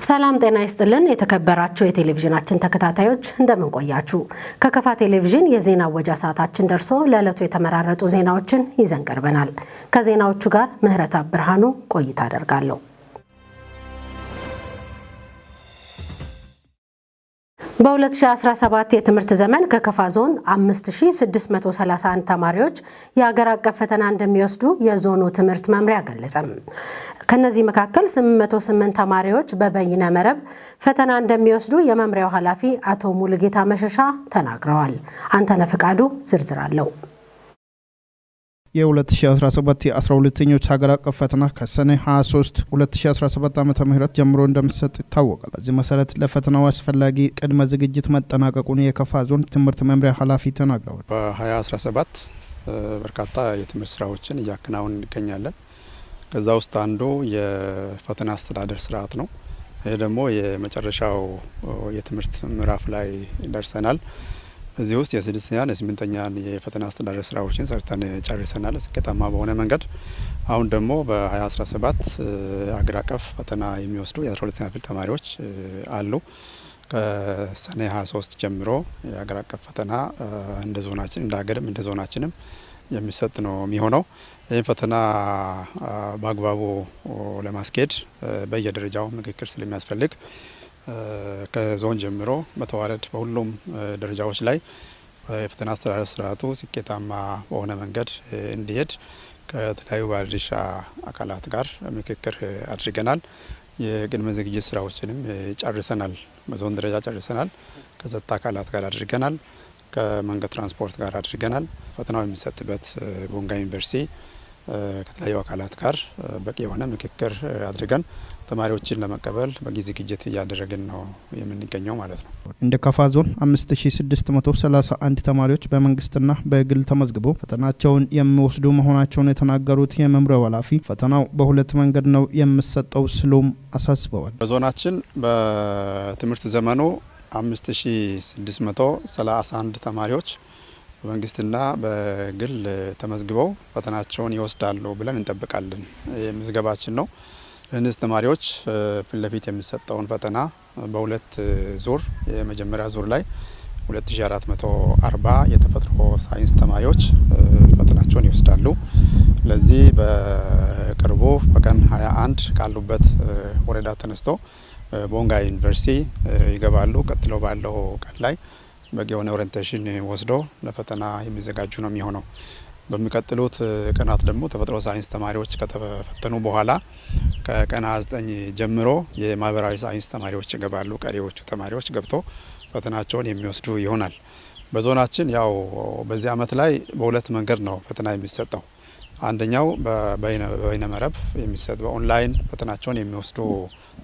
ሰላም ጤና ይስጥልን የተከበራችሁ የቴሌቪዥናችን ተከታታዮች እንደምን ቆያችሁ? ከከፋ ቴሌቪዥን የዜና ወጃ ሰዓታችን ደርሶ ለዕለቱ የተመራረጡ ዜናዎችን ይዘን ቀርበናል። ከዜናዎቹ ጋር ምህረት ብርሃኑ ቆይታ አደርጋለሁ። በ2017 የትምህርት ዘመን ከከፋ ዞን 5631 ተማሪዎች የሀገር አቀፍ ፈተና እንደሚወስዱ የዞኑ ትምህርት መምሪያ ገለጸም። ከነዚህ መካከል 808 ተማሪዎች በበይነ መረብ ፈተና እንደሚወስዱ የመምሪያው ኃላፊ አቶ ሙሉጌታ መሸሻ ተናግረዋል። አንተነህ ፍቃዱ ዝርዝር አለው። የ2017 የ12ኞች ሀገር አቀፍ ፈተና ከሰኔ 23 2017 ዓ.ም ጀምሮ እንደሚሰጥ ይታወቃል። በዚህ መሰረት ለፈተናው አስፈላጊ ቅድመ ዝግጅት መጠናቀቁን የከፋ ዞን ትምህርት መምሪያ ኃላፊ ተናግረዋል። በ2017 በርካታ የትምህርት ስራዎችን እያከናወንን እንገኛለን። ከዛ ውስጥ አንዱ የፈተና አስተዳደር ስርዓት ነው። ይሄ ደግሞ የመጨረሻው የትምህርት ምዕራፍ ላይ ደርሰናል። እዚህ ውስጥ የ6ኛን የ8ኛን የፈተና አስተዳደር ስራዎችን ሰርተን ጨርሰናል ስኬታማ በሆነ መንገድ። አሁን ደግሞ በ2017 አገር አቀፍ ፈተና የሚወስዱ የ12ኛ ክፍል ተማሪዎች አሉ። ከሰኔ 23 ጀምሮ የአገር አቀፍ ፈተና እንደ ዞናችን እንደ ሀገርም እንደ ዞናችንም የሚሰጥ ነው የሚሆነው። ይህን ፈተና በአግባቡ ለማስኬድ በየደረጃው ምክክር ስለሚያስፈልግ ከዞን ጀምሮ በተዋረድ በሁሉም ደረጃዎች ላይ የፈተና አስተዳደር ስርዓቱ ስኬታማ በሆነ መንገድ እንዲሄድ ከተለያዩ ባለድርሻ አካላት ጋር ምክክር አድርገናል። የቅድመ ዝግጅት ስራዎችንም ጨርሰናል። በዞን ደረጃ ጨርሰናል። ከጸጥታ አካላት ጋር አድርገናል። ከመንገድ ትራንስፖርት ጋር አድርገናል። ፈተናው የሚሰጥበት ቦንጋ ዩኒቨርሲቲ ከተለያዩ አካላት ጋር በቂ የሆነ ምክክር አድርገን ተማሪዎችን ለመቀበል በጊዜ ዝግጅት እያደረግን ነው የምንገኘው ማለት ነው። እንደ ከፋ ዞን 5631 ተማሪዎች በመንግስትና በግል ተመዝግበው ፈተናቸውን የሚወስዱ መሆናቸውን የተናገሩት የመምሪያው ኃላፊ ፈተናው በሁለት መንገድ ነው የሚሰጠው ሲሉም አሳስበዋል። በዞናችን በትምህርት ዘመኑ 5631 ተማሪዎች በመንግስትና በግል ተመዝግበው ፈተናቸውን ይወስዳሉ ብለን እንጠብቃለን። የምዝገባችን ነው። ለእነዚህ ተማሪዎች ፊት ለፊት የሚሰጠውን ፈተና በሁለት ዙር የመጀመሪያ ዙር ላይ 2440 የተፈጥሮ ሳይንስ ተማሪዎች ፈተናቸውን ይወስዳሉ። ለዚህ በቅርቡ በቀን 21 ካሉበት ወረዳ ተነስቶ ቦንጋ ዩኒቨርሲቲ ይገባሉ። ቀጥሎ ባለው ቀን ላይ በቂ የሆነ ኦሪንቴሽን ወስዶ ለፈተና የሚዘጋጁ ነው የሚሆነው። በሚቀጥሉት ቀናት ደግሞ ተፈጥሮ ሳይንስ ተማሪዎች ከተፈተኑ በኋላ ከቀን 29 ጀምሮ የማህበራዊ ሳይንስ ተማሪዎች ይገባሉ። ቀሪዎቹ ተማሪዎች ገብቶ ፈተናቸውን የሚወስዱ ይሆናል። በዞናችን ያው በዚህ አመት ላይ በሁለት መንገድ ነው ፈተና የሚሰጠው። አንደኛው በበይነ መረብ የሚሰጥ በኦንላይን ፈተናቸውን የሚወስዱ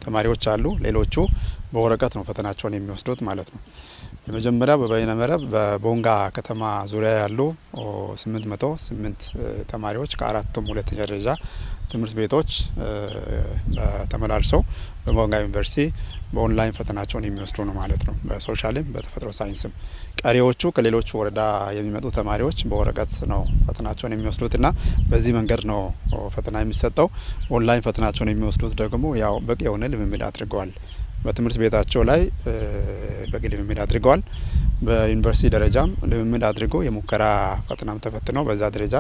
ተማሪዎች አሉ። ሌሎቹ በወረቀት ነው ፈተናቸውን የሚወስዱት ማለት ነው። የመጀመሪያ በበይነ መረብ በቦንጋ ከተማ ዙሪያ ያሉ 808 ተማሪዎች ከአራቱም ሁለተኛ ደረጃ ትምህርት ቤቶች ተመላልሰው በቦንጋ ዩኒቨርሲቲ በኦንላይን ፈተናቸውን የሚወስዱ ነው ማለት ነው። በሶሻልም በተፈጥሮ ሳይንስም። ቀሪዎቹ ከሌሎች ወረዳ የሚመጡ ተማሪዎች በወረቀት ነው ፈተናቸውን የሚወስዱትና በዚህ መንገድ ነው ፈተና የሚሰጠው። ኦንላይን ፈተናቸውን የሚወስዱት ደግሞ ያው በቂ የሆነ ልምምድ አድርገዋል። በትምህርት ቤታቸው ላይ በቂ ልምምድ አድርገዋል። በዩኒቨርሲቲ ደረጃም ልምምድ አድርገው የሙከራ ፈተናም ተፈትነው በዛ ደረጃ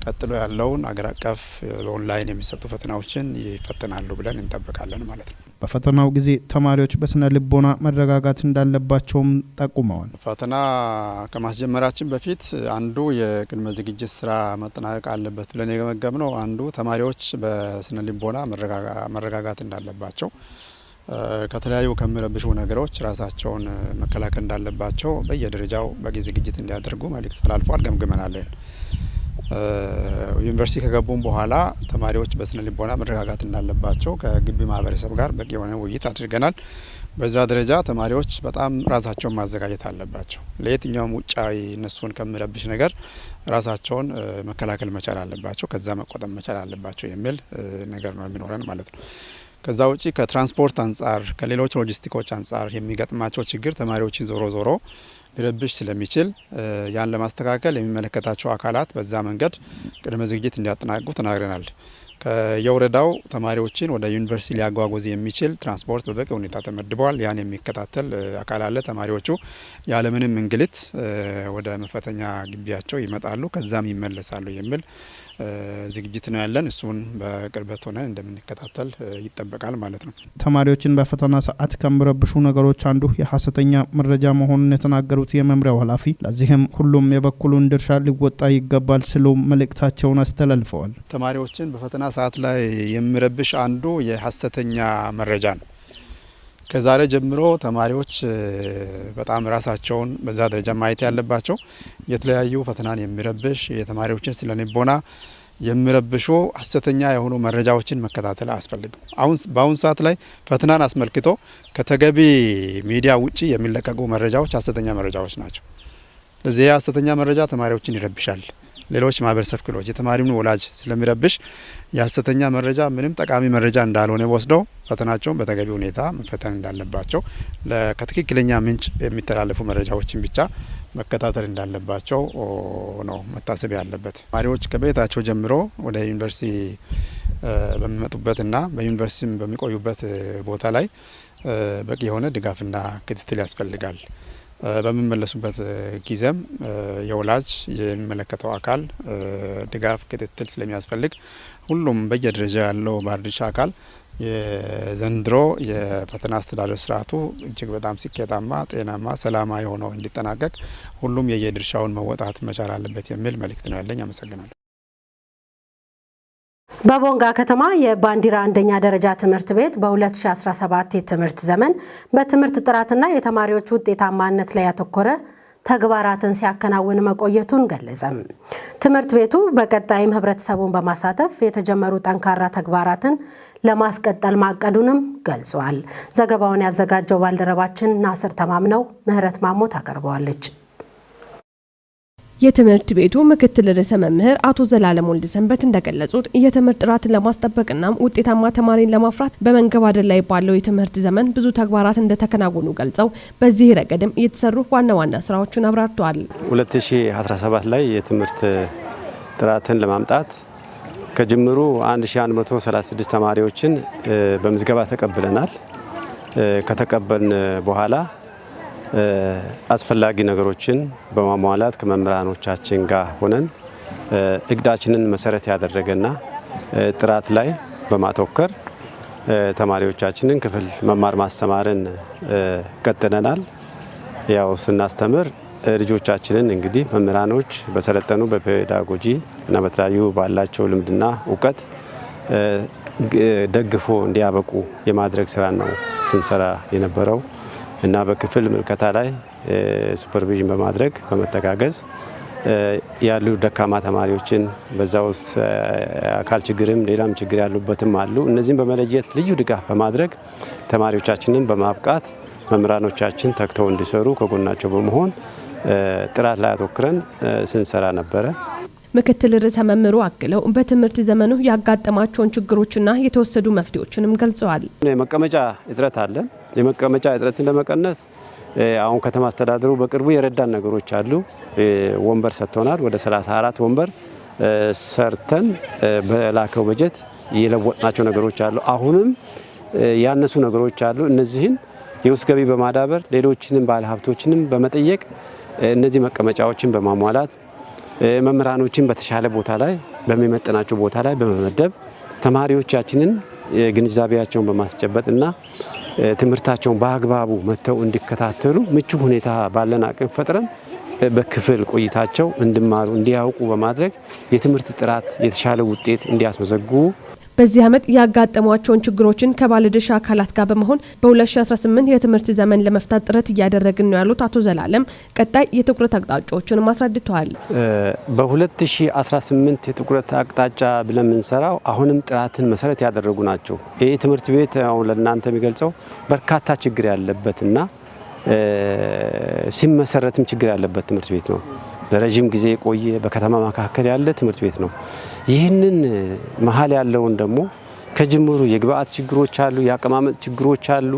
ቀጥሎ ያለውን አገር አቀፍ በኦንላይን የሚሰጡ ፈተናዎችን ይፈተናሉ ብለን እንጠብቃለን ማለት ነው። በፈተናው ጊዜ ተማሪዎች በስነ ልቦና መረጋጋት እንዳለባቸውም ጠቁመዋል። ፈተና ከማስጀመራችን በፊት አንዱ የቅድመ ዝግጅት ስራ መጠናቀቅ አለበት ብለን የገመገምነው አንዱ ተማሪዎች በስነ ልቦና መረጋጋት እንዳለባቸው ከተለያዩ ከሚረብሹ ነገሮች ራሳቸውን መከላከል እንዳለባቸው በየደረጃው በጊዜ ዝግጅት እንዲያደርጉ መልእክት ተላልፏል። ገምግመናል። ዩኒቨርሲቲ ከገቡም በኋላ ተማሪዎች በስነ ልቦና መረጋጋት እንዳለባቸው ከግቢ ማህበረሰብ ጋር በቂ የሆነ ውይይት አድርገናል። በዛ ደረጃ ተማሪዎች በጣም ራሳቸውን ማዘጋጀት አለባቸው። ለየትኛውም ውጫዊ እነሱን ከሚረብሽ ነገር ራሳቸውን መከላከል መቻል አለባቸው። ከዛ መቆጠብ መቻል አለባቸው የሚል ነገር ነው የሚኖረን ማለት ነው። ከዛ ውጪ ከትራንስፖርት አንጻር ከሌሎች ሎጂስቲኮች አንጻር የሚገጥማቸው ችግር ተማሪዎችን ዞሮ ዞሮ ሊረብሽ ስለሚችል ያን ለማስተካከል የሚመለከታቸው አካላት በዛ መንገድ ቅድመ ዝግጅት እንዲያጠናቅቁ ተናግረናል። ከየወረዳው ተማሪዎችን ወደ ዩኒቨርሲቲ ሊያጓጉዝ የሚችል ትራንስፖርት በበቂ ሁኔታ ተመድበዋል። ያን የሚከታተል አካል አለ። ተማሪዎቹ ያለምንም እንግልት ወደ መፈተኛ ግቢያቸው ይመጣሉ፣ ከዛም ይመለሳሉ የሚል ዝግጅት ነው ያለን። እሱን በቅርበት ሆነን እንደምንከታተል ይጠበቃል ማለት ነው። ተማሪዎችን በፈተና ሰዓት ከሚረብሹ ነገሮች አንዱ የሐሰተኛ መረጃ መሆኑን የተናገሩት የመምሪያው ኃላፊ ለዚህም ሁሉም የበኩሉን ድርሻ ሊወጣ ይገባል ሲሉ መልእክታቸውን አስተላልፈዋል። ተማሪዎችን በፈተና ሰዓት ላይ የሚረብሽ አንዱ የሐሰተኛ መረጃ ነው። ከዛሬ ጀምሮ ተማሪዎች በጣም ራሳቸውን በዛ ደረጃ ማየት ያለባቸው የተለያዩ ፈተናን የሚረብሽ የተማሪዎችን ስለልቦና የሚረብሹ ሐሰተኛ የሆኑ መረጃዎችን መከታተል አያስፈልግም። በአሁን ሰዓት ላይ ፈተናን አስመልክቶ ከተገቢ ሚዲያ ውጪ የሚለቀቁ መረጃዎች ሐሰተኛ መረጃዎች ናቸው። ለዚህ ሐሰተኛ መረጃ ተማሪዎችን ይረብሻል። ሌሎች ማህበረሰብ ክፍሎች የተማሪውን ወላጅ ስለሚረብሽ የሐሰተኛ መረጃ ምንም ጠቃሚ መረጃ እንዳልሆነ ወስደው ፈተናቸውን በተገቢ ሁኔታ መፈተን እንዳለባቸው ከትክክለኛ ምንጭ የሚተላለፉ መረጃዎችን ብቻ መከታተል እንዳለባቸው ነው መታሰብ ያለበት። ተማሪዎች ከቤታቸው ጀምሮ ወደ ዩኒቨርሲቲ በሚመጡበትና በዩኒቨርሲቲ በሚቆዩበት ቦታ ላይ በቂ የሆነ ድጋፍና ክትትል ያስፈልጋል። በሚመለሱበት ጊዜም የወላጅ የሚመለከተው አካል ድጋፍ ክትትል ስለሚያስፈልግ ሁሉም በየደረጃ ያለው ባለድርሻ አካል የዘንድሮ የፈተና አስተዳደር ስርዓቱ እጅግ በጣም ስኬታማ፣ ጤናማ፣ ሰላማዊ ሆነው እንዲጠናቀቅ ሁሉም የየድርሻውን መወጣት መቻል አለበት የሚል መልእክት ነው ያለኝ። አመሰግናለሁ። በቦንጋ ከተማ የባንዲራ አንደኛ ደረጃ ትምህርት ቤት በ2017 የትምህርት ዘመን በትምህርት ጥራትና የተማሪዎች ውጤታማነት ላይ ያተኮረ ተግባራትን ሲያከናውን መቆየቱን ገለጸም። ትምህርት ቤቱ በቀጣይም ህብረተሰቡን በማሳተፍ የተጀመሩ ጠንካራ ተግባራትን ለማስቀጠል ማቀዱንም ገልጿል። ዘገባውን ያዘጋጀው ባልደረባችን ናስር ተማምነው ምህረት ማሞ ታቀርበዋለች። የትምህርት ቤቱ ምክትል ርዕሰ መምህር አቶ ዘላለም ወልደሰንበት እንደገለጹት የትምህርት ጥራትን ለማስጠበቅና ውጤታማ ተማሪን ለማፍራት በመንገባደድ ላይ ባለው የትምህርት ዘመን ብዙ ተግባራት እንደተከናወኑ ገልጸው በዚህ ረገድም የተሰሩ ዋና ዋና ስራዎችን አብራርተዋል። 2017 ላይ የትምህርት ጥራትን ለማምጣት ከጅምሩ 1136 ተማሪዎችን በምዝገባ ተቀብለናል። ከተቀበልን በኋላ አስፈላጊ ነገሮችን በማሟላት ከመምህራኖቻችን ጋር ሆነን እቅዳችንን መሰረት ያደረገና ጥራት ላይ በማተኮር ተማሪዎቻችንን ክፍል መማር ማስተማርን ቀጥለናል። ያው ስናስተምር ልጆቻችንን እንግዲህ መምህራኖች በሰለጠኑ በፔዳጎጂ እና በተለያዩ ባላቸው ልምድና እውቀት ደግፎ እንዲያበቁ የማድረግ ስራ ነው ስንሰራ የነበረው እና በክፍል ምልከታ ላይ ሱፐርቪዥን በማድረግ በመተጋገዝ ያሉ ደካማ ተማሪዎችን በዛ ውስጥ አካል ችግርም ሌላም ችግር ያሉበትም አሉ። እነዚህም በመለየት ልዩ ድጋፍ በማድረግ ተማሪዎቻችንን በማብቃት መምህራኖቻችን ተግተው እንዲሰሩ ከጎናቸው በመሆን ጥራት ላይ አተኩረን ስንሰራ ነበረ። ምክትል ርዕሰ መምህሩ አክለው በትምህርት ዘመኑ ያጋጠማቸውን ችግሮችና የተወሰዱ መፍትሄዎችንም ገልጸዋል። የመቀመጫ እጥረት አለ። የመቀመጫ እጥረትን ለመቀነስ አሁን ከተማ አስተዳደሩ በቅርቡ የረዳን ነገሮች አሉ። ወንበር ሰጥቶናል። ወደ 34 ወንበር ሰርተን በላከው በጀት የለወጥናቸው ነገሮች አሉ። አሁንም ያነሱ ነገሮች አሉ። እነዚህን የውስጥ ገቢ በማዳበር ሌሎችንም ባለሀብቶችንም በመጠየቅ እነዚህ መቀመጫዎችን በማሟላት መምህራኖችን በተሻለ ቦታ ላይ በሚመጥናቸው ቦታ ላይ በመመደብ ተማሪዎቻችንን ግንዛቤያቸውን በማስጨበጥ እና ትምህርታቸውን በአግባቡ መተው እንዲከታተሉ ምቹ ሁኔታ ባለን አቅም ፈጥረን በክፍል ቆይታቸው እንዲማሩ እንዲያውቁ በማድረግ የትምህርት ጥራት የተሻለ ውጤት እንዲያስመዘግቡ በዚህ ዓመት ያጋጠሟቸውን ችግሮችን ከባለድርሻ አካላት ጋር በመሆን በ2018 የትምህርት ዘመን ለመፍታት ጥረት እያደረግን ነው ያሉት አቶ ዘላለም ቀጣይ የትኩረት አቅጣጫዎችን አስረድተዋል። በ2018 የትኩረት አቅጣጫ ብለን የምንሰራው አሁንም ጥራትን መሰረት ያደረጉ ናቸው። ይህ ትምህርት ቤት አሁን ለእናንተ የሚገልጸው በርካታ ችግር ያለበትና ሲመሰረትም ችግር ያለበት ትምህርት ቤት ነው። ለረጅም ጊዜ የቆየ በከተማ መካከል ያለ ትምህርት ቤት ነው። ይህንን መሀል ያለውን ደግሞ ከጅምሩ የግብአት ችግሮች አሉ፣ የአቀማመጥ ችግሮች አሉ።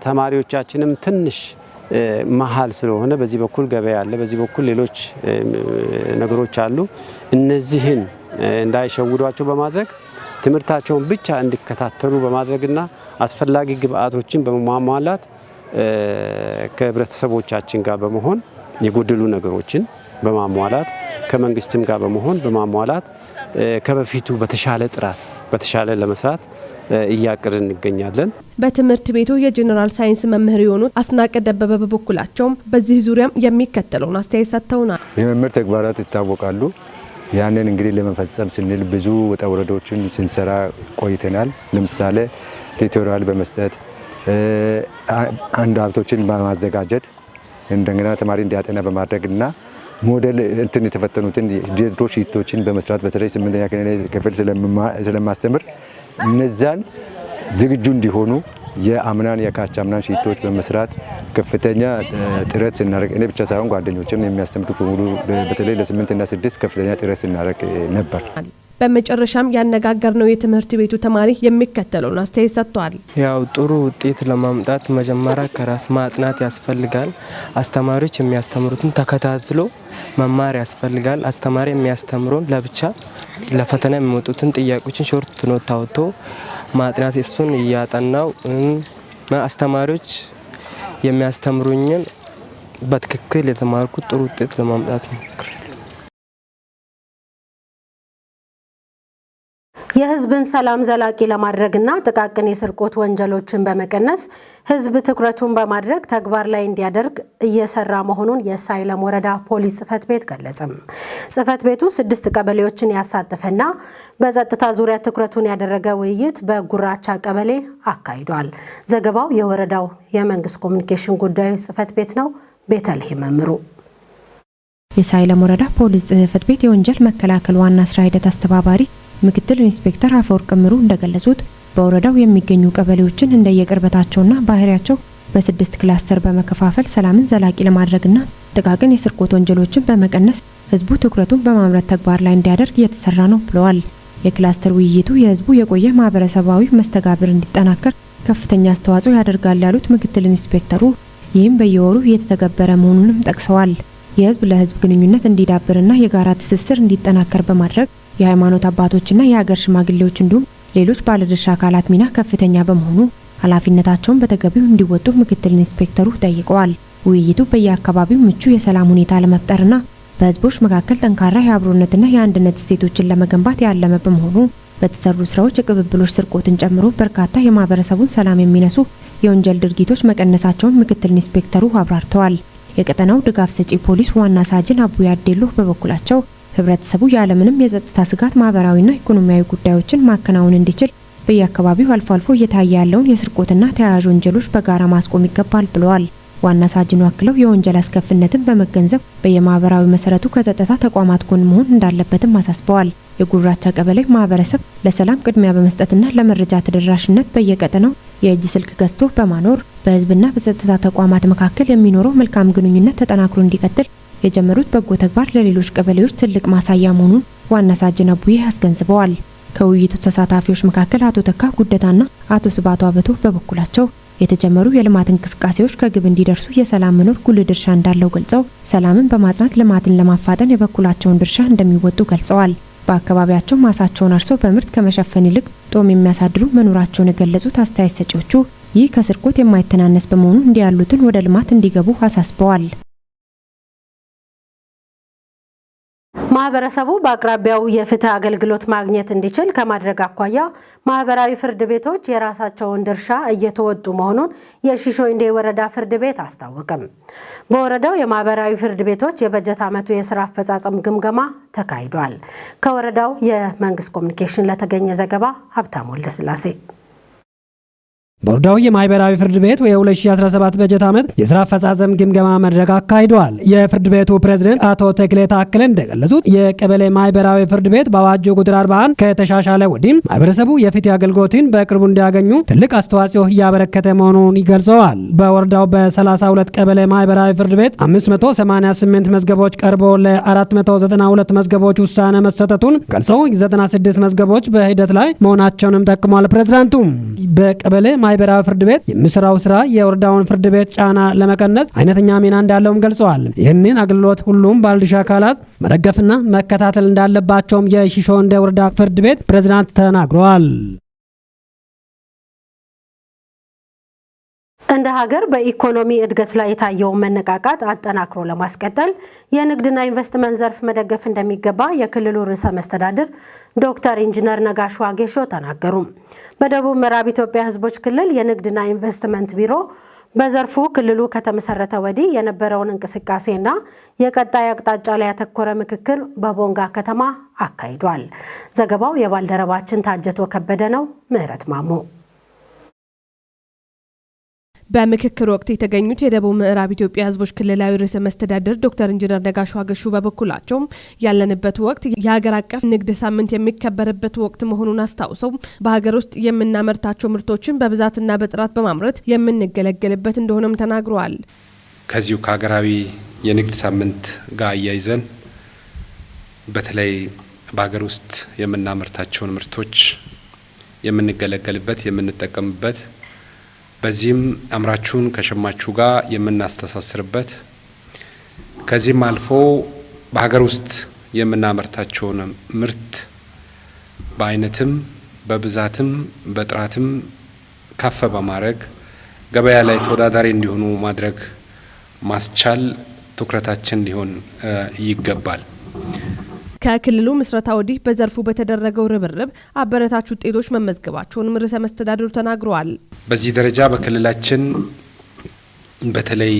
ተማሪዎቻችንም ትንሽ መሀል ስለሆነ በዚህ በኩል ገበያ አለ፣ በዚህ በኩል ሌሎች ነገሮች አሉ። እነዚህን እንዳይሸውዷቸው በማድረግ ትምህርታቸውን ብቻ እንዲከታተሉ በማድረግና አስፈላጊ ግብአቶችን በማሟላት ከህብረተሰቦቻችን ጋር በመሆን የጎደሉ ነገሮችን በማሟላት ከመንግስትም ጋር በመሆን በማሟላት ከበፊቱ በተሻለ ጥራት በተሻለ ለመስራት እያቀድን እንገኛለን። በትምህርት ቤቱ የጀነራል ሳይንስ መምህር የሆኑት አስናቀ ደበበ በበኩላቸው በዚህ ዙሪያም የሚከተለውን አስተያየት ሰጥተውናል። የመምህር ተግባራት ይታወቃሉ። ያንን እንግዲህ ለመፈጸም ስንል ብዙ ውጣ ውረዶችን ስንሰራ ቆይተናል። ለምሳሌ ቱቶሪያል በመስጠት አንድ ሀብቶችን በማዘጋጀት እንደገና ተማሪ እንዲያጠና በማድረግና ሞዴል የተፈተኑትን ድሮ ሺቶችን በመስራት በተለይ 8ኛ ክፍል ስለማስተምር እነዛን ዝግጁ እንዲሆኑ የአምናን የካቻምናን ሺቶች በመስራት ከፍተኛ ጥረት ስናደርግ እኔ ብቻ ሳይሆን ጓደኞችም የሚያስተምሩ በሙሉ በተለይ ለ8 እና 6 ከፍተኛ ጥረት ስናደርግ ነበር። በመጨረሻም ያነጋገርነው የትምህርት ቤቱ ተማሪ የሚከተለውን አስተያየት ሰጥቷል። ያው ጥሩ ውጤት ለማምጣት መጀመሪያ ከራስ ማጥናት ያስፈልጋል። አስተማሪዎች የሚያስተምሩትን ተከታትሎ መማር ያስፈልጋል። አስተማሪ የሚያስተምረውን ለብቻ ለፈተና የሚወጡትን ጥያቄዎችን ሾርት ኖት አውጥቶ ማጥናት እሱን እያጠናው አስተማሪዎች የሚያስተምሩኝን በትክክል የተማርኩት ጥሩ ውጤት ለማምጣት ነው። የህዝብን ሰላም ዘላቂ ለማድረግና ጥቃቅን የስርቆት ወንጀሎችን በመቀነስ ህዝብ ትኩረቱን በማድረግ ተግባር ላይ እንዲያደርግ እየሰራ መሆኑን የሳይለም ወረዳ ፖሊስ ጽፈት ቤት ገለጸም። ጽፈት ቤቱ 6 ቀበሌዎችን ያሳተፈና በጸጥታ ዙሪያ ትኩረቱን ያደረገ ውይይት በጉራቻ ቀበሌ አካሂዷል። ዘገባው የወረዳው የመንግስት ኮሚኒኬሽን ጉዳዮች ጽፈት ቤት ነው። ቤተልሔም መምሩ። የሳይለም ወረዳ ፖሊስ ጽፈት ቤት የወንጀል መከላከል ዋና ስራ ሂደት አስተባባሪ ምክትል ኢንስፔክተር አፈወርቅ ምሩ እንደገለጹት በወረዳው የሚገኙ ቀበሌዎችን እንደየቅርበታቸውና ባህሪያቸው በ6 ክላስተር በመከፋፈል ሰላምን ዘላቂ ለማድረግና ጥቃቅን የስርቆት ወንጀሎችን በመቀነስ ህዝቡ ትኩረቱን በማምረት ተግባር ላይ እንዲያደርግ እየተሰራ ነው ብለዋል። የክላስተር ውይይቱ የህዝቡ የቆየ ማህበረሰባዊ መስተጋብር እንዲጠናከር ከፍተኛ አስተዋጽኦ ያደርጋል ያሉት ምክትል ኢንስፔክተሩ ይህም በየወሩ እየተተገበረ መሆኑንም ጠቅሰዋል። የህዝብ ለህዝብ ግንኙነት እንዲዳብርና የጋራ ትስስር እንዲጠናከር በማድረግ የሃይማኖት አባቶችና የሀገር ሽማግሌዎች እንዲሁም ሌሎች ባለድርሻ አካላት ሚና ከፍተኛ በመሆኑ ኃላፊነታቸውን በተገቢው እንዲወጡ ምክትል ኢንስፔክተሩ ጠይቀዋል። ውይይቱ በየአካባቢው ምቹ የሰላም ሁኔታ ለመፍጠርና በህዝቦች መካከል ጠንካራ የአብሮነትና የአንድነት እሴቶችን ለመገንባት ያለመ በመሆኑ በተሰሩ ስራዎች የቅብብሎች ስርቆትን ጨምሮ በርካታ የማህበረሰቡን ሰላም የሚነሱ የወንጀል ድርጊቶች መቀነሳቸውን ምክትል ኢንስፔክተሩ አብራርተዋል። የቀጠናው ድጋፍ ሰጪ ፖሊስ ዋና ሳጅን አቡ ያዴሎ በበኩላቸው ህብረተሰቡ ያለምንም የጸጥታ ስጋት ማህበራዊና ኢኮኖሚያዊ ጉዳዮችን ማከናወን እንዲችል በየአካባቢው አልፎ አልፎ እየታየ ያለውን የስርቆትና ተያያዥ ወንጀሎች በጋራ ማስቆም ይገባል ብለዋል። ዋና ሳጅኑ አክለው የወንጀል አስከፊነትን በመገንዘብ በየማህበራዊ መሰረቱ ከጸጥታ ተቋማት ጎን መሆን እንዳለበትም አሳስበዋል። የጉራቻ ቀበሌ ማህበረሰብ ለሰላም ቅድሚያ በመስጠትና ለመረጃ ተደራሽነት በየቀጠናው የእጅ ስልክ ገዝቶ በማኖር በህዝብና በጸጥታ ተቋማት መካከል የሚኖረው መልካም ግንኙነት ተጠናክሮ እንዲቀጥል የጀመሩት በጎ ተግባር ለሌሎች ቀበሌዎች ትልቅ ማሳያ መሆኑን ዋና ሳጅን አቡዬ አስገንዝበዋል። ከውይይቱ ተሳታፊዎች መካከል አቶ ተካ ጉደታና አቶ ስባቱ አበቶ በበኩላቸው የተጀመሩ የልማት እንቅስቃሴዎች ከግብ እንዲደርሱ የሰላም መኖር ጉልህ ድርሻ እንዳለው ገልጸው ሰላምን በማጽናት ልማትን ለማፋጠን የበኩላቸውን ድርሻ እንደሚወጡ ገልጸዋል። በአካባቢያቸው ማሳቸውን አርሰው በምርት ከመሸፈን ይልቅ ጦም የሚያሳድሩ መኖራቸውን የገለጹት አስተያየት ሰጪዎቹ ይህ ከስርቆት የማይተናነስ በመሆኑ እንዲያሉትን ወደ ልማት እንዲገቡ አሳስበዋል። ማህበረሰቡ በአቅራቢያው የፍትህ አገልግሎት ማግኘት እንዲችል ከማድረግ አኳያ ማህበራዊ ፍርድ ቤቶች የራሳቸውን ድርሻ እየተወጡ መሆኑን የሺሾ ኢንዴ ወረዳ ፍርድ ቤት አስታወቀም። በወረዳው የማህበራዊ ፍርድ ቤቶች የበጀት ዓመቱ የስራ አፈጻጸም ግምገማ ተካሂዷል። ከወረዳው የመንግስት ኮሚኒኬሽን ለተገኘ ዘገባ ሀብታሙ ወልደስላሴ። በወረዳው የማህበራዊ ፍርድ ቤት የ2017 በጀት ዓመት የስራ አፈጻጸም ግምገማ መድረክ አካሂዷል። የፍርድ ቤቱ ፕሬዝዳንት አቶ ተክሌ ታክለ እንደገለጹት የቀበሌ ማህበራዊ ፍርድ ቤት በአዋጅ ቁጥር 41 ከተሻሻለ ወዲህ ማህበረሰቡ የፍትህ አገልግሎትን በቅርቡ እንዲያገኙ ትልቅ አስተዋጽኦ እያበረከተ መሆኑን ይገልጸዋል። በወረዳው በ32 ቀበሌ ማህበራዊ ፍርድ ቤት 588 መዝገቦች ቀርቦ ለ492 መዝገቦች ውሳኔ መሰጠቱን ገልጸው 96 መዝገቦች በሂደት ላይ መሆናቸውንም ጠቅሟል። ፕሬዝዳንቱ በቀበሌ ማህበራዊ ፍርድ ቤት የሚሰራው ስራ የወረዳውን ፍርድ ቤት ጫና ለመቀነስ አይነተኛ ሚና እንዳለውም ገልጸዋል። ይህንን አገልግሎት ሁሉም ባለድርሻ አካላት መደገፍና መከታተል እንዳለባቸውም የሺሾንዴ ወረዳ ፍርድ ቤት ፕሬዝዳንት ተናግረዋል። እንደ ሀገር በኢኮኖሚ እድገት ላይ የታየውን መነቃቃት አጠናክሮ ለማስቀጠል የንግድና ኢንቨስትመንት ዘርፍ መደገፍ እንደሚገባ የክልሉ ርዕሰ መስተዳድር ዶክተር ኢንጂነር ነጋሽ ዋጌሾ ተናገሩ። በደቡብ ምዕራብ ኢትዮጵያ ሕዝቦች ክልል የንግድና ኢንቨስትመንት ቢሮ በዘርፉ ክልሉ ከተመሰረተ ወዲህ የነበረውን እንቅስቃሴና የቀጣይ አቅጣጫ ላይ ያተኮረ ምክክር በቦንጋ ከተማ አካሂዷል። ዘገባው የባልደረባችን ታጀቶ ከበደ ነው። ምህረት ማሙ በምክክር ወቅት የተገኙት የደቡብ ምዕራብ ኢትዮጵያ ሕዝቦች ክልላዊ ርዕሰ መስተዳድር ዶክተር ኢንጂነር ነጋሽ ዋጌሾ በበኩላቸው ያለንበት ወቅት የሀገር አቀፍ ንግድ ሳምንት የሚከበርበት ወቅት መሆኑን አስታውሰው በሀገር ውስጥ የምናመርታቸው ምርቶችን በብዛትና በጥራት በማምረት የምንገለገልበት እንደሆነም ተናግረዋል። ከዚሁ ከሀገራዊ የንግድ ሳምንት ጋር አያይዘን በተለይ በሀገር ውስጥ የምናመርታቸውን ምርቶች የምንገለገልበት የምንጠቀምበት በዚህም አምራቹን ከሸማቹ ጋር የምናስተሳስርበት ከዚህም አልፎ በሀገር ውስጥ የምናመርታቸውን ምርት በአይነትም በብዛትም በጥራትም ከፍ በማድረግ ገበያ ላይ ተወዳዳሪ እንዲሆኑ ማድረግ ማስቻል ትኩረታችን ሊሆን ይገባል። ከክልሉ ምስረታ ወዲህ በዘርፉ በተደረገው ርብርብ አበረታች ውጤቶች መመዝገባቸውን ርዕሰ መስተዳድሩ ተናግረዋል። በዚህ ደረጃ በክልላችን በተለይ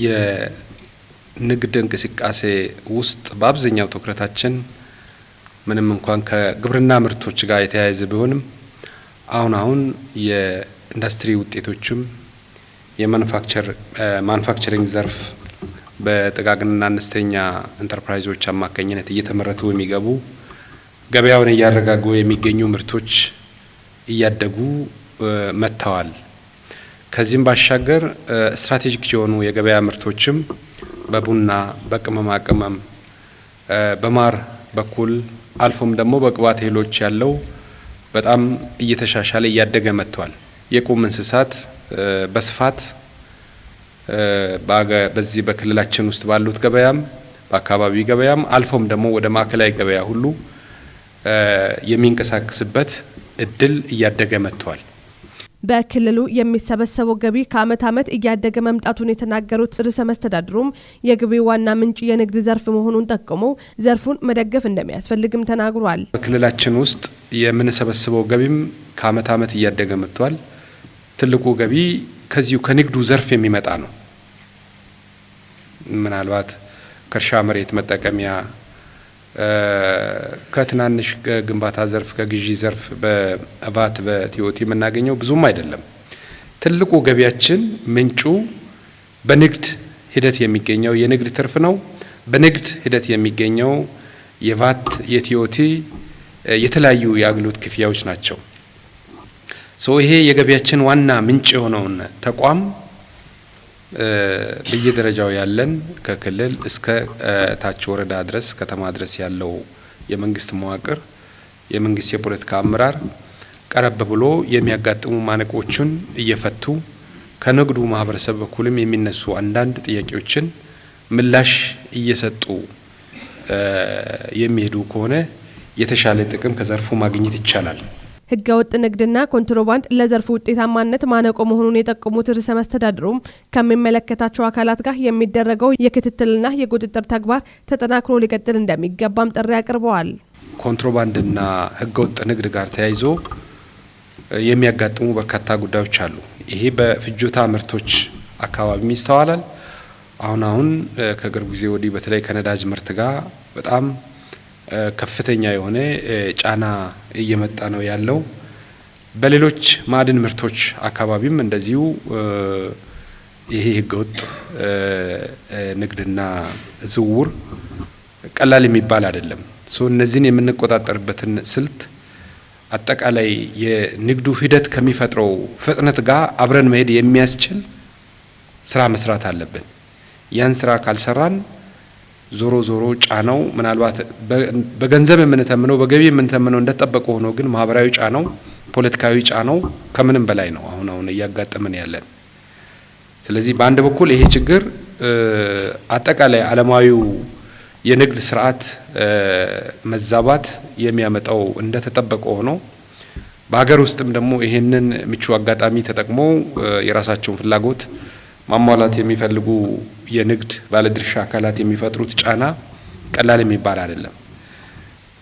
የንግድ እንቅስቃሴ ውስጥ በአብዛኛው ትኩረታችን ምንም እንኳን ከግብርና ምርቶች ጋር የተያያዘ ቢሆንም አሁን የኢንዱስትሪ ውጤቶችም የማኑፋክቸሪንግ ዘርፍ በጥቃቅንና አነስተኛ ኢንተርፕራይዞች አማካኝነት እየተመረቱ የሚገቡ ገበያውን እያረጋጉ የሚገኙ ምርቶች እያደጉ መጥተዋል። ከዚህም ባሻገር ስትራቴጂክ የሆኑ የገበያ ምርቶችም በቡና፣ በቅመማ ቅመም፣ በማር በኩል አልፎም ደግሞ በቅባት እህሎች ያለው በጣም እየተሻሻለ እያደገ መጥቷል። የቁም እንስሳት በስፋት በዚህ በክልላችን ውስጥ ባሉት ገበያም በአካባቢ ገበያም አልፎም ደግሞ ወደ ማዕከላዊ ገበያ ሁሉ የሚንቀሳቀስበት እድል እያደገ መጥቷል። በክልሉ የሚሰበሰበው ገቢ ከአመት ዓመት እያደገ መምጣቱን የተናገሩት ርዕሰ መስተዳድሩም የገቢው ዋና ምንጭ የንግድ ዘርፍ መሆኑን ጠቁመው ዘርፉን መደገፍ እንደሚያስፈልግም ተናግሯል። በክልላችን ውስጥ የምንሰበስበው ገቢም ከአመት ዓመት እያደገ መጥቷል። ትልቁ ገቢ ከዚሁ ከንግዱ ዘርፍ የሚመጣ ነው። ምናልባት ከእርሻ መሬት መጠቀሚያ ከትናንሽ ግንባታ ዘርፍ ከግዢ ዘርፍ በቫት በቲኦቲ የምናገኘው ብዙም አይደለም። ትልቁ ገቢያችን ምንጩ በንግድ ሂደት የሚገኘው የንግድ ትርፍ ነው። በንግድ ሂደት የሚገኘው የቫት የቲኦቲ የተለያዩ የአገልግሎት ክፍያዎች ናቸው። ይሄ የገቢያችን ዋና ምንጭ የሆነውን ተቋም በየደረጃው ያለን ከክልል እስከ ታች ወረዳ ድረስ ከተማ ድረስ ያለው የመንግስት መዋቅር የመንግስት የፖለቲካ አመራር ቀረብ ብሎ የሚያጋጥሙ ማነቆችን እየፈቱ ከንግዱ ማህበረሰብ በኩልም የሚነሱ አንዳንድ ጥያቄዎችን ምላሽ እየሰጡ የሚሄዱ ከሆነ የተሻለ ጥቅም ከዘርፉ ማግኘት ይቻላል። ህገወጥ ንግድና ኮንትሮባንድ ለዘርፉ ውጤታማነት ማነቆ መሆኑን የጠቆሙት ርዕሰ መስተዳድሩም ከሚመለከታቸው አካላት ጋር የሚደረገው የክትትልና የቁጥጥር ተግባር ተጠናክሮ ሊቀጥል እንደሚገባም ጥሪ አቅርበዋል። ኮንትሮባንድና ህገወጥ ንግድ ጋር ተያይዞ የሚያጋጥሙ በርካታ ጉዳዮች አሉ። ይሄ በፍጆታ ምርቶች አካባቢ ይስተዋላል። አሁን ከቅርብ ጊዜ ወዲህ በተለይ ከነዳጅ ምርት ጋር በጣም ከፍተኛ የሆነ ጫና እየመጣ ነው ያለው። በሌሎች ማዕድን ምርቶች አካባቢም እንደዚሁ ይሄ ህገወጥ ንግድና ዝውውር ቀላል የሚባል አይደለም። እነዚህን የምንቆጣጠርበትን ስልት አጠቃላይ የንግዱ ሂደት ከሚፈጥረው ፍጥነት ጋር አብረን መሄድ የሚያስችል ስራ መስራት አለብን። ያን ስራ ካልሰራን ዞሮ ጫናው ምናልባት በገንዘብ የምንተምነው በገቢ የምንተምነው እንደተጠበቀ ሆኖ ግን ማህበራዊ ጫናው ፖለቲካዊ ጫናው ከምንም በላይ ነው አሁን እያጋጠመን ያለን። ስለዚህ በአንድ በኩል ይሄ ችግር አጠቃላይ ዓለማዊው የንግድ ስርዓት መዛባት የሚያመጣው እንደተጠበቀ ሆኖ በሀገር ውስጥም ደግሞ ይሄንን ምቹ አጋጣሚ ተጠቅሞ የራሳቸውን ፍላጎት ማሟላት የሚፈልጉ የንግድ ባለድርሻ አካላት የሚፈጥሩት ጫና ቀላል የሚባል አይደለም።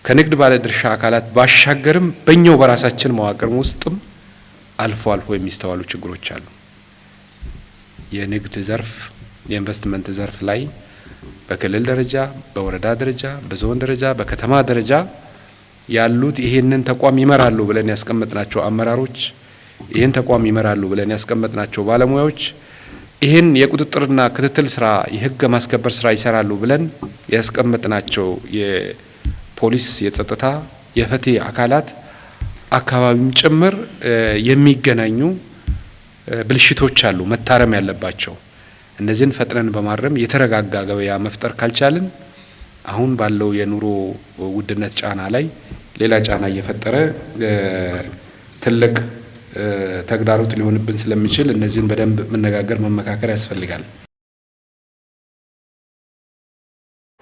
ከንግድ ባለድርሻ አካላት ባሻገርም በእኛው በራሳችን መዋቅር ውስጥም አልፎ የሚስተዋሉ ችግሮች አሉ። የንግድ ዘርፍ የኢንቨስትመንት ዘርፍ ላይ በክልል ደረጃ፣ በወረዳ ደረጃ፣ በዞን ደረጃ፣ በከተማ ደረጃ ያሉት ይሄንን ተቋም ይመራሉ ብለን ያስቀመጥናቸው አመራሮች፣ ይሄን ተቋም ይመራሉ ብለን ያስቀመጥናቸው ባለሙያዎች ይሄን የቁጥጥርና ክትትል ስራ የህግ ማስከበር ስራ ይሰራሉ ብለን ያስቀመጥናቸው የፖሊስ የጸጥታ የፍትህ አካላት አካባቢም ጭምር የሚገናኙ ብልሽቶች አሉ መታረም ያለባቸው። እነዚህን ፈጥነን በማረም የተረጋጋ ገበያ መፍጠር ካልቻልን አሁን ባለው የኑሮ ውድነት ጫና ላይ ሌላ ጫና እየፈጠረ ትልቅ ተግዳሮት ሊሆንብን ስለሚችል እነዚህን በደንብ መነጋገር መመካከር ያስፈልጋል።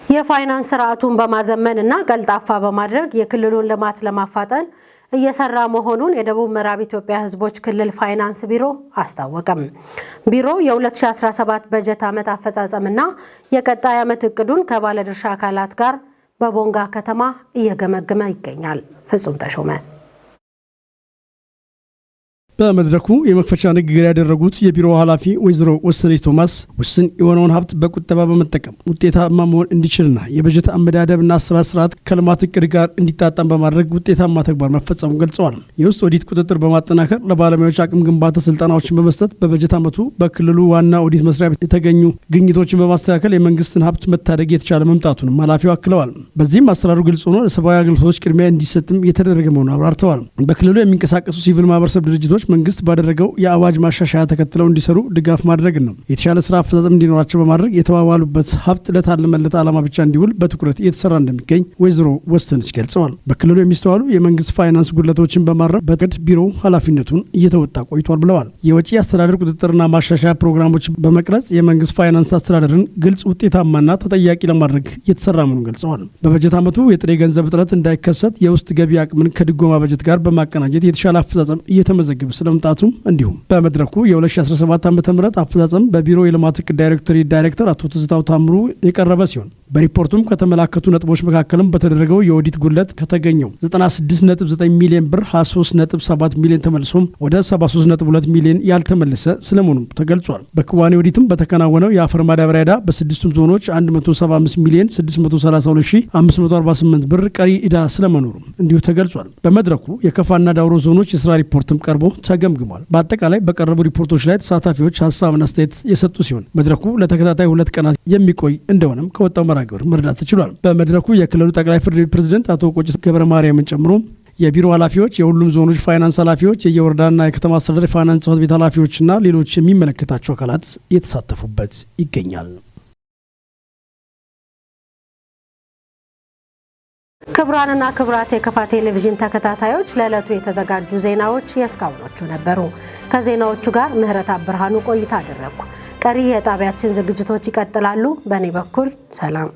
የፋይናንስ ስርዓቱን በማዘመንና ቀልጣፋ በማድረግ የክልሉን ልማት ለማፋጠን እየሰራ መሆኑን የደቡብ ምዕራብ ኢትዮጵያ ሕዝቦች ክልል ፋይናንስ ቢሮ አስታወቀም። ቢሮው የ2017 በጀት ዓመት አፈጻጸምና የቀጣይ ዓመት እቅዱን ከባለድርሻ አካላት ጋር በቦንጋ ከተማ እየገመገመ ይገኛል። ፍጹም ተሾመ በመድረኩ የመክፈቻ ንግግር ያደረጉት የቢሮ ኃላፊ ወይዘሮ ወሰነች ቶማስ ውስን የሆነውን ሀብት በቁጠባ በመጠቀም ውጤታማ መሆን እንዲችልና የበጀት አመዳደብና አሰራር ስርዓት ከልማት እቅድ ጋር እንዲጣጣም በማድረግ ውጤታማ ተግባር መፈጸሙን ገልጸዋል። የውስጥ ኦዲት ቁጥጥር በማጠናከር ለባለሙያዎች አቅም ግንባታ ስልጠናዎችን በመስጠት በበጀት ዓመቱ በክልሉ ዋና ኦዲት መስሪያ ቤት የተገኙ ግኝቶችን በማስተካከል የመንግስትን ሀብት መታደግ የተቻለ መምጣቱንም ኃላፊው አክለዋል። በዚህም አሰራሩ ግልጽ ሆኖ ለሰብአዊ አገልግሎቶች ቅድሚያ እንዲሰጥም የተደረገ መሆኑን አብራርተዋል። በክልሉ የሚንቀሳቀሱ ሲቪል ማህበረሰብ ድርጅቶች መንግስት ባደረገው የአዋጅ ማሻሻያ ተከትለው እንዲሰሩ ድጋፍ ማድረግ ነው። የተሻለ ስራ አፈጻጸም እንዲኖራቸው በማድረግ የተዋዋሉበት ሀብት ለታለመለት ዓላማ ብቻ እንዲውል በትኩረት እየተሰራ እንደሚገኝ ወይዘሮ ወሰነች ገልጸዋል። በክልሉ የሚስተዋሉ የመንግስት ፋይናንስ ጉድለቶችን በማረም በቅድ ቢሮው ኃላፊነቱን እየተወጣ ቆይቷል ብለዋል። የወጪ አስተዳደር ቁጥጥርና ማሻሻያ ፕሮግራሞችን በመቅረጽ የመንግስት ፋይናንስ አስተዳደርን ግልጽ፣ ውጤታማና ተጠያቂ ለማድረግ እየተሰራ መሆኑን ገልጸዋል። በበጀት ዓመቱ የጥሬ ገንዘብ እጥረት እንዳይከሰት የውስጥ ገቢ አቅምን ከድጎማ በጀት ጋር በማቀናጀት የተሻለ አፈጻጸም እየተመዘገበ ስለመምጣቱ እንዲሁም በመድረኩ የ2017 ዓ.ም አፈጻጸም በቢሮ የልማት እቅድ ዳይሬክተር አቶ ትዝታው ታምሩ የቀረበ ሲሆን በሪፖርቱም ከተመላከቱ ነጥቦች መካከልም በተደረገው የኦዲት ጉድለት ከተገኘው 96.9 ሚሊዮን ብር 23.7 ሚሊዮን ተመልሶም ወደ 73.2 ሚሊዮን ያልተመለሰ ስለመሆኑ ተገልጿል። በክዋኔ ኦዲትም በተከናወነው የአፈር ማዳበሪያ ዕዳ በስድስቱም ዞኖች 175 ሚሊዮን 632548 ብር ቀሪ ዕዳ ስለመኖሩ እንዲሁ ተገልጿል። በመድረኩ የከፋና ዳውሮ ዞኖች የስራ ሪፖርትም ቀርቦ ተገምግሟል። በአጠቃላይ በቀረቡ ሪፖርቶች ላይ ተሳታፊዎች ሀሳብና አስተያየት የሰጡ ሲሆን መድረኩ ለተከታታይ 2 ቀናት የሚቆይ እንደሆነም ከወጣው መርሃ ግብር መረዳት ተችሏል። በመድረኩ የክልሉ ጠቅላይ ፍርድ ቤት ፕሬዝዳንት አቶ ቆጭት ገብረ ማርያምን ጨምሮ የቢሮ ኃላፊዎች፣ የሁሉም ዞኖች ፋይናንስ ኃላፊዎች፣ የየወረዳና የከተማ አስተዳደር ፋይናንስ ጽሕፈት ቤት ኃላፊዎችና ሌሎች የሚመለከታቸው አካላት የተሳተፉበት ይገኛል። ክቡራንና ክቡራት የከፋ ቴሌቪዥን ተከታታዮች ለዕለቱ የተዘጋጁ ዜናዎች የእስካሁኖቹ ነበሩ። ከዜናዎቹ ጋር ምህረት ብርሃኑ ቆይታ አደረግኩ። ቀሪ የጣቢያችን ዝግጅቶች ይቀጥላሉ። በእኔ በኩል ሰላም።